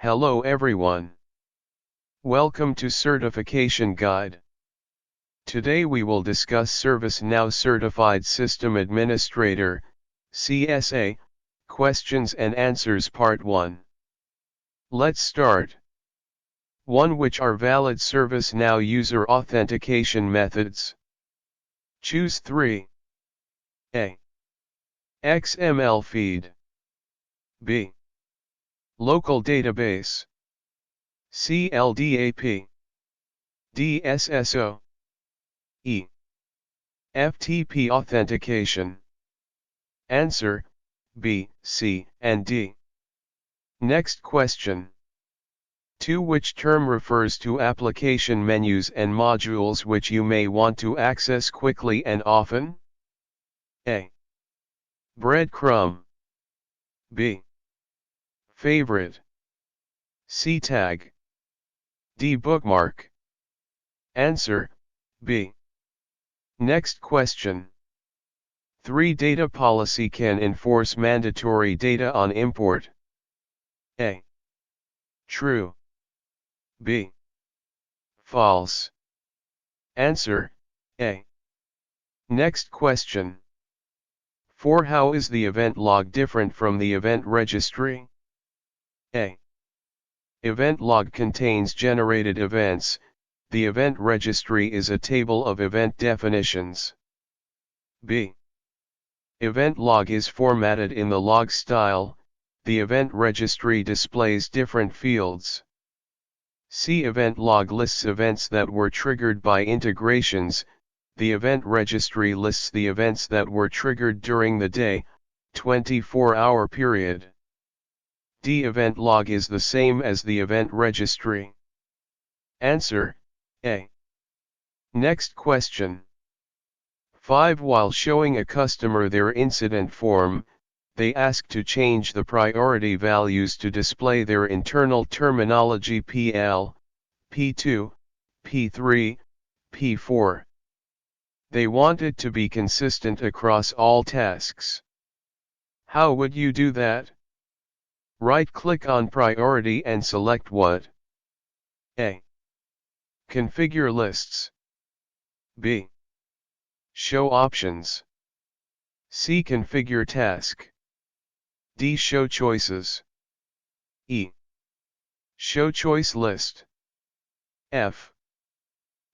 Hello everyone. Welcome to Certification Guide. Today we will discuss ServiceNow Certified System Administrator, CSA, Questions and Answers Part 1. Let's start. 1. Which are valid ServiceNow user authentication methods? Choose 3. A. XML feed. B. Local database. C. LDAP. D. SSO. E. FTP authentication. Answer: B, C, and D. Next question. 2. Which term refers to application menus and modules which you may want to access quickly and often? A. Breadcrumb. B. Favorite. C. Tag. D. Bookmark. Answer: B. Next question. 3. Data policy can enforce mandatory data on import. A. True. B. False. Answer: A. Next question. 4. How is the event log different from the event registry? A. Event log contains generated events. The event registry is a table of event definitions. B. Event log is formatted in the log style. The event registry displays different fields. C. Event log lists events that were triggered by integrations. The event registry lists the events that were triggered during the day, 24-hour period. D. Event log is the same as the event registry. Answer: A. Next question. 5. While showing a customer their incident form, they ask to change the priority values to display their internal terminology PL, P2, P3, P4. They want it to be consistent across all tasks. How would you do that? Right-click on priority and select what? A. Configure lists. B. Show options. C. Configure task. D. Show choices. E. Show choice list. F.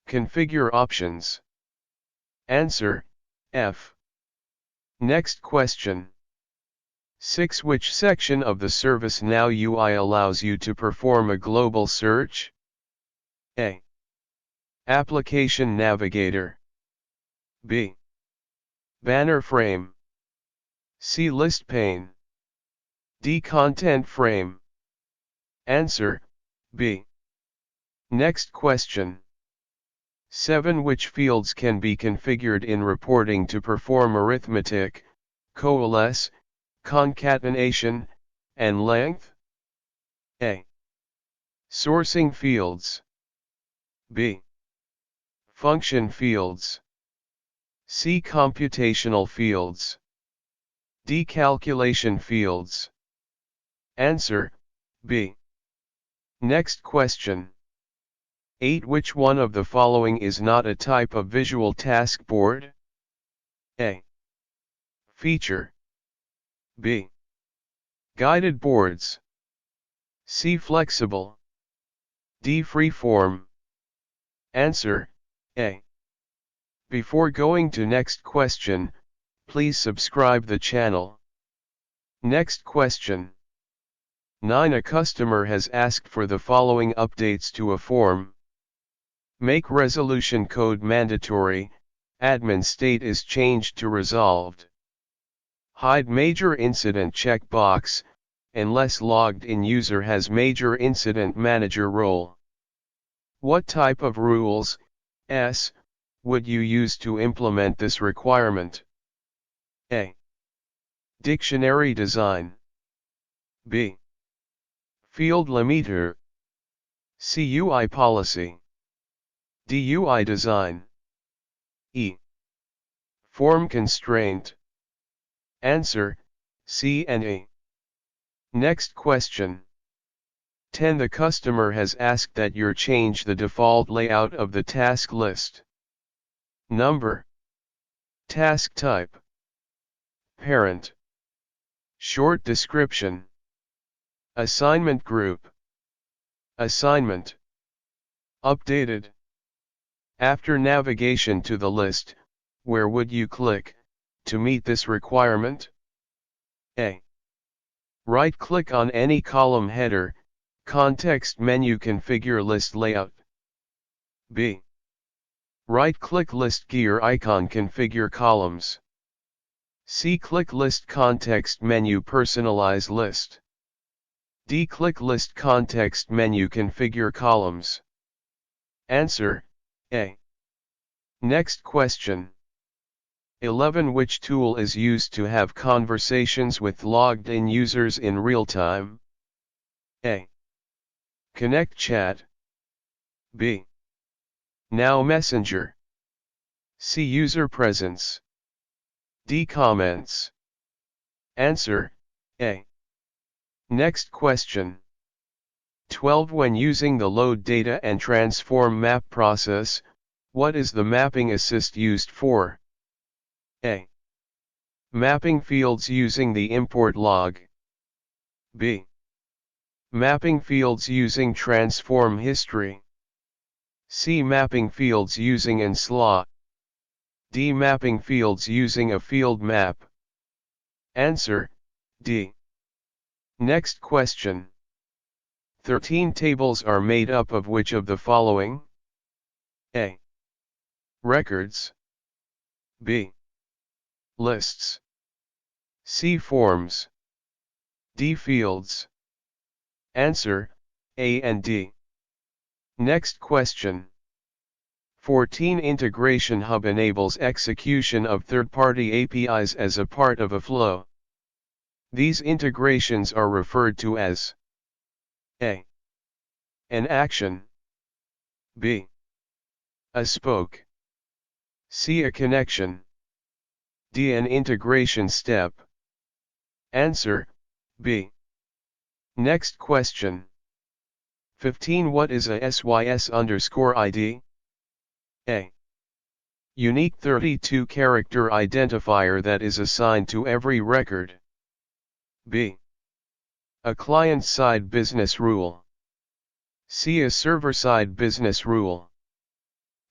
Configure options. Answer: F. Next question. 6. Which section of the ServiceNow UI allows you to perform a global search? A. Application Navigator. B. Banner frame. C. List pane. D. Content frame. Answer: B. Next question. 7. Which fields can be configured in reporting to perform arithmetic, coalesce, concatenation, and length? A. Sourcing fields. B. Function fields. C. Computational fields. D. Calculation fields. Answer: B. Next question. 8. Which one of the following is not a type of visual task board? A. Feature. B. Guided boards. C. Flexible. D. Freeform. Answer: A. Before going to next question, please subscribe the channel. Next question. 9. A customer has asked for the following updates to a form. Make resolution code mandatory. Admin state is changed to resolved. Hide major incident checkbox, unless logged in user has major incident manager role. What type of rules, S, would you use to implement this requirement? A. Dictionary design. B. Field limiter. C. UI policy. D. UI design. E. Form constraint. Answer: C and A. Next question. 10. The customer has asked that you change the default layout of the task list. Number. Task type. Parent. Short description. Assignment group. Assignment. Updated. After navigation to the list, where would you click to meet this requirement? A. Right-click on any column header, context menu, configure list layout. B. Right-click list gear icon, configure columns. C. Click list context menu, personalize list. D. Click list context menu, configure columns. Answer, A. Next question. 11. Which tool is used to have conversations with logged in users in real time? A. Connect Chat. B. Now Messenger. C. User Presence. D. Comments. Answer, A. Next question. 12. When using the load data and transform map process, what is the mapping assist used for? A. Mapping fields using the import log. B. Mapping fields using transform history. C. Mapping fields using nSLA. D. Mapping fields using a field map. Answer, D. Next question. 13. Tables are made up of which of the following? A. Records. B. Lists. C. Forms. D. Fields. Answer, A and D. Next question. 14. Integration Hub enables execution of third-party APIs as a part of a flow. These integrations are referred to as A. An action. B. A spoke. C. A connection. D. An integration step. Answer, B. Next question. 15. What is a SYS_ID? A. Unique 32-character identifier that is assigned to every record. B. A client-side business rule. C. A server-side business rule.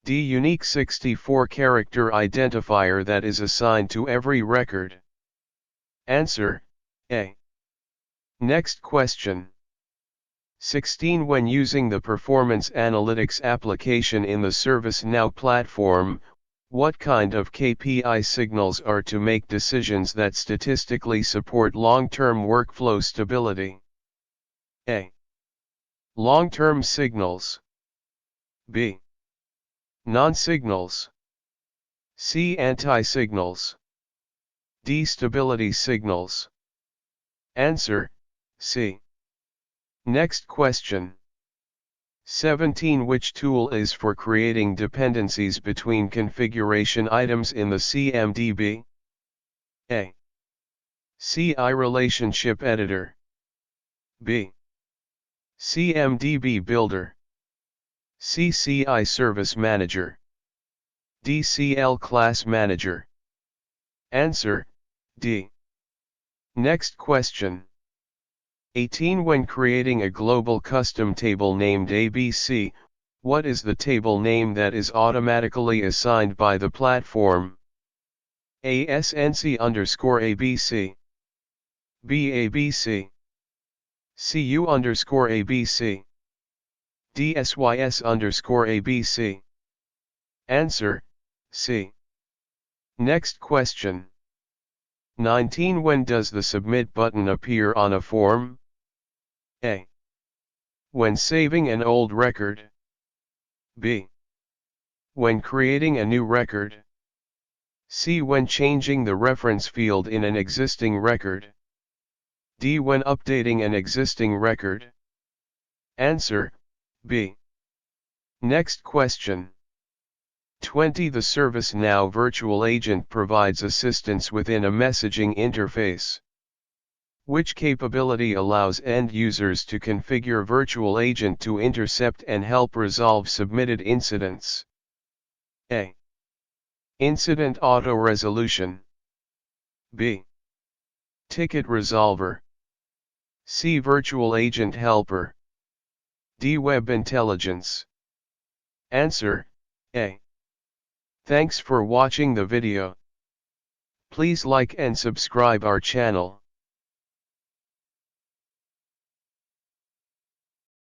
D. Unique 64-character identifier that is assigned to every record. Answer, A. Next question. 16. When using the Performance Analytics application in the ServiceNow platform, what kind of KPI signals are to make decisions that statistically support long-term workflow stability? A. Long-term signals. B. Non-signals. C. Anti-signals. D. Stability signals. Answer, C. Next question. 17. Which tool is for creating dependencies between configuration items in the CMDB? A. CI Relationship Editor. B. CMDB Builder. C. CI Service Manager. D. CL Class Manager. Answer, D. Next question. 18. When creating a global custom table named ABC, what is the table name that is automatically assigned by the platform? A. SNC_ABC. B. ABC. C. U_ABC. D. SYS_ABC. Answer, C. Next question. 19. When does the Submit button appear on a form? A. When saving an old record. B. When creating a new record. C. When changing the reference field in an existing record. D. When updating an existing record. Answer, B. Next question. 20. The ServiceNow virtual agent provides assistance within a messaging interface. Which capability allows end users to configure virtual agent to intercept and help resolve submitted incidents? A. Incident auto resolution. B. Ticket resolver. C. Virtual agent helper. D. Web intelligence. Answer: A. Thanks for watching the video. Please like and subscribe our channel.